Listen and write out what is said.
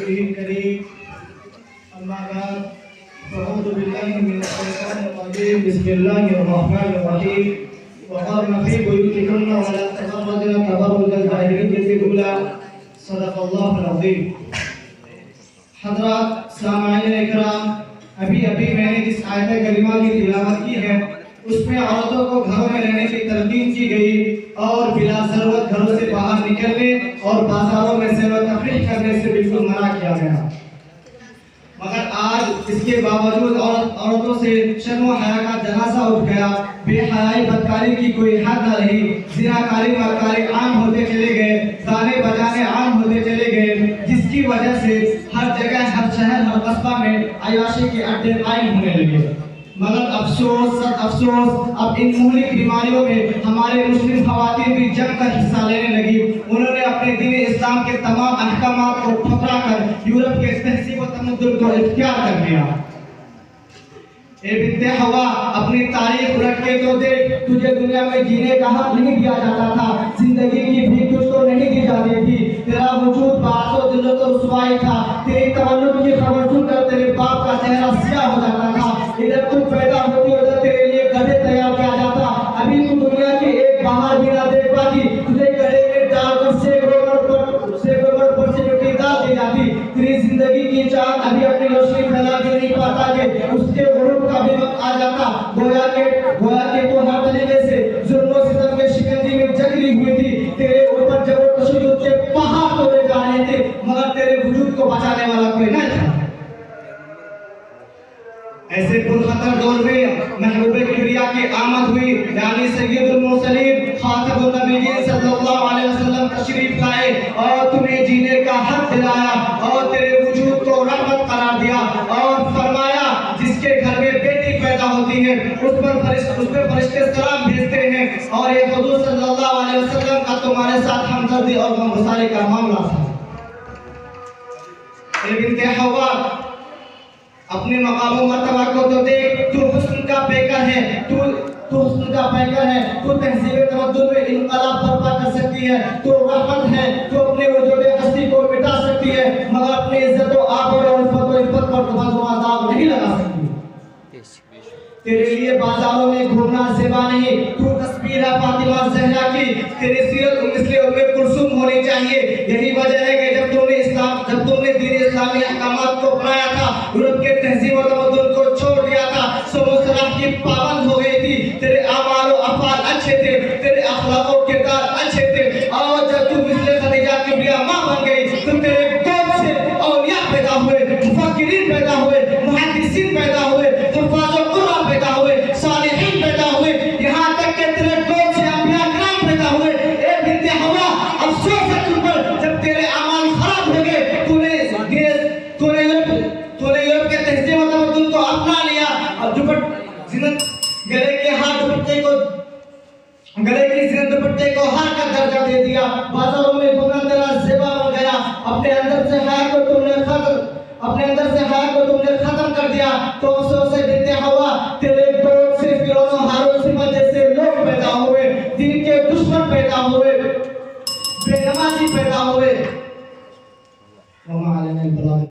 رسوله الكريم أما بعد فأعوذ بالله من الشيطان الرجيم بسم الله الرحمن الرحيم وقرن في بيوتكن ولا تبرجن تبرج الجاهلية الأولى صدق الله العظيم. حضرات سامعین اکرام، ابھی میں نے جس آیت کریمہ کی تلاوت کی ہے اس میں عورتوں کو گھروں میں رہنے کی تلقین کی گئی اور بلا ضرورت گھروں سے باہر نکلنے اور بازاروں میں سیر و تفریح کرنے سے بالکل منع کیا گیا. مگر آج اس کے باوجود عورتوں سے شرم و حیا کا جنازہ اٹھ گیا. بے حیائی بدکاری کی کوئی حد نہ رہی. زناکاری مکاری عام ہوتے چلے گئے، گانے بجانے عام ہوتے چلے گئے، جس کی وجہ سے ہر جگہ، ہر شہر، ہر قصبہ میں عیاشی کے اڈے قائم ہونے لگے. مگر افسوس اب ان مہلک بیماریوں میں ہمارے مسلم خواتین بھی جم کر حصہ لینے لگی. انہوں نے اپنے دین اسلام کے تمام احکامات کو ٹھکرا کر یورپ کے تہذیب و تمدن کو اختیار کر لیا. اے بنت حوا، اپنی تاریخ الٹ کے تو دیکھ. تجھے دنیا میں جینے کا حق نہیں دیا جاتا تھا، زندگی کی بھیک تجھ کو نہیں دی جاتی تھی. تیرا وجود باعث و ذلت و رسوائی تھا. تیری تولد کی خبر سن کر تیرے باپ کا چہرہ سیاہ ہو جاتا تھا. ادھر تو پیدا ہوتی ادھر تیرے لیے گدھے تیار کیا جاتا. ابھی تو دنیا کی ایک بہار بھی نہ دیکھ پاتی، تجھے گڑھے میں ڈال کر سینکڑوں پر سیکورٹی ڈال دی جاتی. تیری زندگی کی چاند ابھی اپنی روشنی پھیلا بھی نہیں پاتا کہ اس کے غروب کا بھی وقت آ جاتا. گویا کہ تو ہر طریقے سے ظلم و ستم کے شکنجی میں جکڑی ہوئی تھی. تیرے اوپر جبر و تشدد کے پہاڑ توڑے جا رہے تھے، مگر تیرے وجود کو بچانے والا کوئی نہ تھا. ایسے پرخطر دور میں محبوب کبریا کی آمد ہوئی، یعنی سید المرسلین خاتم النبیین صلی اللہ علیہ وسلم تشریف لائے اور تمہیں جینے کا حق دلایا اور تیرے وجود کو رحمت قرار دیا اور فرمایا جس کے گھر میں بیٹی پیدا ہوتی ہے اس پر فرشتے سلام بھیجتے ہیں. اور یہ حضور صلی اللہ علیہ وسلم کا تمہارے ساتھ ہمدردی اور غمگساری کا معاملہ تھا. اے بنت حوا، اپنے مقام و مرتبہ کو تو دیکھ. تو حسن کا پیکر ہے، تو تہذیب تمدن میں انقلاب برپا کر سکتی ہے، تو رحمت ہے، تو اپنے وجود ہستی کو مٹا سکتی ہے، مگر اپنی عزت و آبر اور عفت پر عذاب نہیں لگا سکتی. تیرے لیے بازاروں میں گھومنا زیبا نہیں، تو تصویر ہے فاطمہ زہرا کی. تیری سیرت مثل ام کلثوم ہونی چاہیے. یہی وجہ ہے کہ جب تم نے دین اسلامی احکامات کو اپنایا تھا، یورپ کے تہذیب و تمدن کو چھوڑ دیا تھا، سو مصطلح کی پابند ہو گئی تھی. تیرے اعمال و افعال اچھے تھے، تیرے اخلاق و کردار اچھے تھے. اور جب تم مثل خدیجہ کبریا ماں بن گئی تو تیرے قوم سے اولیاء پیدا ہوئے، مفکرین پیدا ہوئے، محدثین پیدا ہوئے، حفاظ قرآن پیدا ہوئے، صالحین پیدا ہوئے، یہاں تک کہ تیرے قوم سے انبیاء کرام پیدا ہوئے. اے بنت حوا، افسوس ہے تم پر جب تیرے اعمال خراب ہو گئے. تو نے یورپ کے تہذیب و تمدن کو اپنا لیا اور گلے کی زینت دوپٹے کو ہار کا درجہ دے دیا. بازاروں میں گھومنا تیرا زیبا بن گیا. اپنے اندر سے حیا کو تم نے ختم کر دیا. تو افسوس ہے بنت حوا، تیرے دور سے فرعون و ہامان جیسے لوگ پیدا ہوئے، دین کے دشمن پیدا ہوئے، بے نمازی پیدا ہوئے.